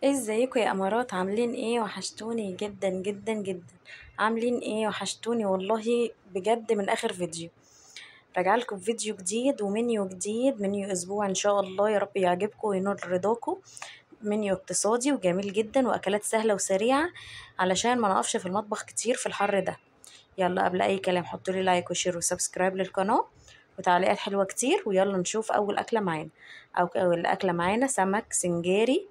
ازيكم يا امارات؟ عاملين ايه؟ وحشتوني جدا جدا جدا. عاملين ايه؟ وحشتوني والله بجد. من اخر فيديو راجع لكم فيديو جديد ومنيو جديد، منيو اسبوع ان شاء الله، يا رب يعجبكم وينول رضاكم. منيو اقتصادي وجميل جدا واكلات سهله وسريعه، علشان ما نقفش في المطبخ كتير في الحر ده. يلا قبل اي كلام حطوا لي لايك وشير وسبسكرايب للقناه وتعليقات حلوه كتير، ويلا نشوف اول اكله معانا. اول اكله معانا سمك سنجاري،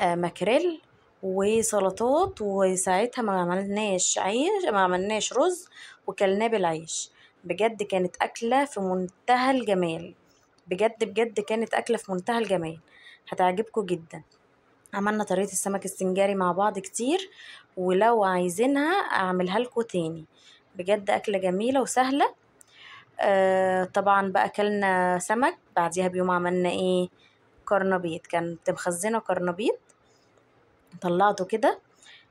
ماكريل وسلطات. وساعتها ما عملناش عيش، ما عملناش رز، وكلناه بالعيش. بجد كانت أكلة في منتهى الجمال. بجد بجد كانت أكلة في منتهى الجمال، هتعجبكم جدا. عملنا طريقة السمك السنجاري مع بعض كتير، ولو عايزينها أعملها لكم تاني. بجد أكلة جميلة وسهلة. طبعا بقى أكلنا سمك، بعديها بيوم عملنا ايه؟ كرنبيط. كانت مخزنة كرنبيط، طلعته كده.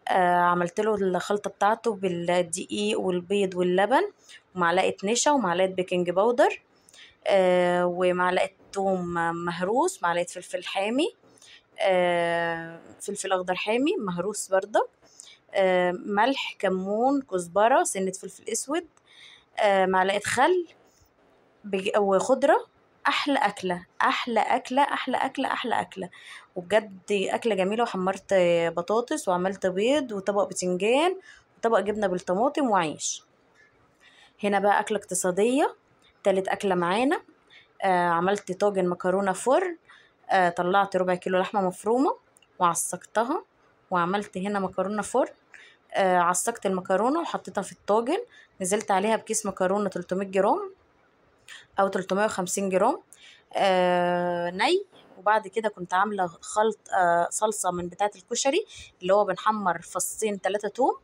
عملت له الخلطة بتاعته بالدقيق والبيض واللبن، ومعلقة نشا ومعلقة بيكنج باودر، ومعلقة توم مهروس، معلقة فلفل حامي، فلفل أخضر حامي مهروس برضه، ملح، كمون، كزبرة، سنة فلفل أسود، معلقة خل، وخضرة. أحلى أكلة أحلى أكلة أحلى أكلة أحلى أكلة. وبجد أكلة جميلة. وحمرت بطاطس وعملت بيض وطبق بتنجان وطبق جبنة بالطماطم وعيش. هنا بقى أكلة اقتصادية، تالت أكلة معانا. عملت طاجن مكرونة فرن. طلعت ربع كيلو لحمة مفرومة وعصقتها، وعملت هنا مكرونة فرن. عصقت المكرونة وحطيتها في الطاجن، نزلت عليها بكيس مكرونة 300 جرام او 350 جرام ني. وبعد كده كنت عامله خلط صلصه من بتاعه الكشري، اللي هو بنحمر فصين 3 توم،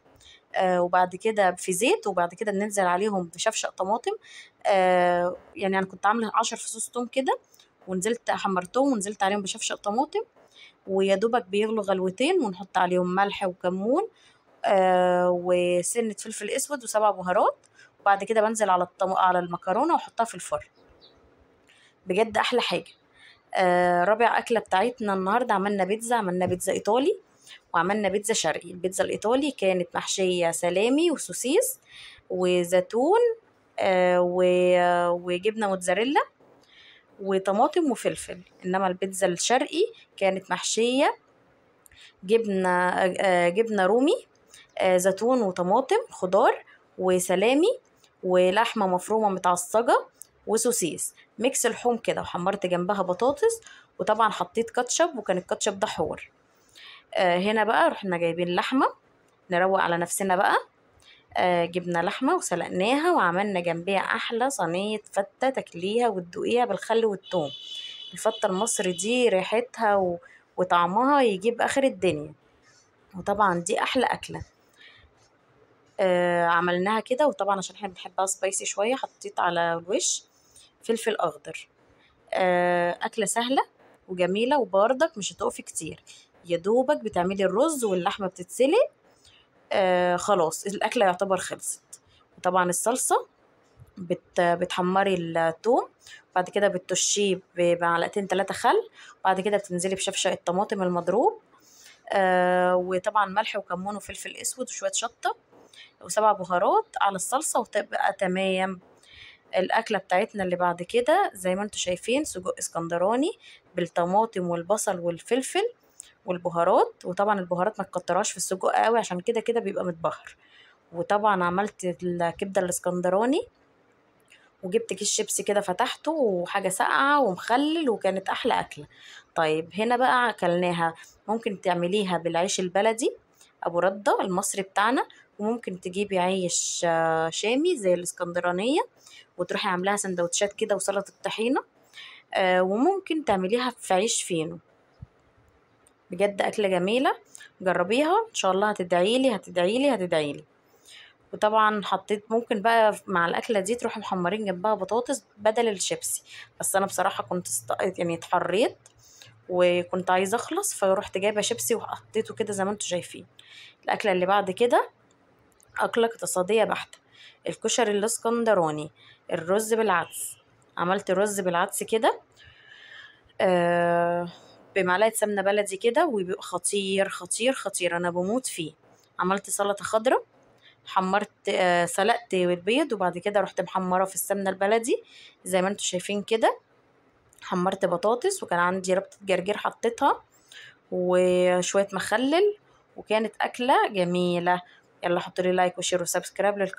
وبعد كده في زيت، وبعد كده بننزل عليهم بشفشق طماطم. يعني انا كنت عامله 10 فصوص توم كده، ونزلت حمرتهم ونزلت عليهم بشفشق طماطم، ويا دوبك بيغلوا غلوتين، ونحط عليهم ملح وكمون، وسنه فلفل اسود وسبع بهارات. وبعد كده بنزل على على المكرونه واحطها في الفرن. بجد احلى حاجه. رابع اكله بتاعتنا النهارده عملنا بيتزا. عملنا بيتزا ايطالي وعملنا بيتزا شرقي. البيتزا الايطالي كانت محشيه سلامي وسوسيس وزيتون، وجبنه موتزاريلا وطماطم وفلفل. انما البيتزا الشرقي كانت محشيه جبنه، جبنه رومي، زيتون وطماطم خضار وسلامي ولحمة مفرومة متعصجة وسوسيس ميكس لحوم كده، وحمرت جنبها بطاطس. وطبعا حطيت كاتشب، وكان الكاتشب ده حور. هنا بقى رحنا جايبين لحمة، نروق على نفسنا بقى. جبنا لحمة وسلقناها، وعملنا جنبيها أحلى صينية فتة تاكليها وتدوقيها بالخل والثوم. الفتة المصري دي ريحتها وطعمها يجيب آخر الدنيا. وطبعا دي أحلى أكلة. عملناها كده. وطبعا عشان احنا بنحبها سبايسي شوية، حطيت على الوش فلفل أخضر. أكلة سهلة وجميلة، وبرضك مش هتقفي كتير، يا دوبك بتعملي الرز واللحمة بتتسلق. خلاص الأكلة يعتبر خلصت. وطبعا الصلصة بتحمري الثوم، بعد كده بتشيه بمعلقتين 3 خل، بعد كده بتنزلي بشفشق الطماطم المضروب، وطبعا ملح وكمون وفلفل اسود وشويه شطه وسبع بهارات على الصلصة، وتبقى تمام. الأكلة بتاعتنا اللي بعد كده زي ما انتوا شايفين سجق اسكندراني بالطماطم والبصل والفلفل والبهارات. وطبعا البهارات ما تكترهاش في السجق قوي، عشان كده كده بيبقى متبهر. وطبعا عملت الكبدة الاسكندراني، وجبت كيس شيبسي كده فتحته وحاجة ساقعة ومخلل، وكانت أحلى أكلة. طيب هنا بقى أكلناها. ممكن تعمليها بالعيش البلدي أبو ردة المصري بتاعنا، وممكن تجيبي عيش شامي زي الاسكندرانية، وتروحي عاملاها سندوتشات كده وسلطة طحينة. وممكن تعمليها في عيش فينو. بجد أكلة جميلة، جربيها إن شاء الله هتدعيلي هتدعيلي هتدعيلي. وطبعا حطيت ممكن بقى مع الاكله دي تروحوا محمرين جنبها بطاطس بدل الشيبسي، بس انا بصراحه كنت يعني اتحريت وكنت عايزه اخلص، فروحت جايبه شيبسي وحطيته كده زي ما انتم شايفين. الاكله اللي بعد كده اكله اقتصاديه بحته، الكشري الاسكندراني، الرز بالعدس. عملت رز بالعدس كده. آه بمعلقه سمنه بلدي كده، وبيبقى خطير خطير خطير، انا بموت فيه. عملت سلطه خضراء، حمرت سلقت البيض، وبعد كده رحت محمره في السمنه البلدي زي ما انتوا شايفين كده. حمرت بطاطس، وكان عندي ربطه جرجير حطيتها، وشويه مخلل، وكانت اكله جميله. يلا حطوا لي لايك وشير وسبسكرايب للقناه.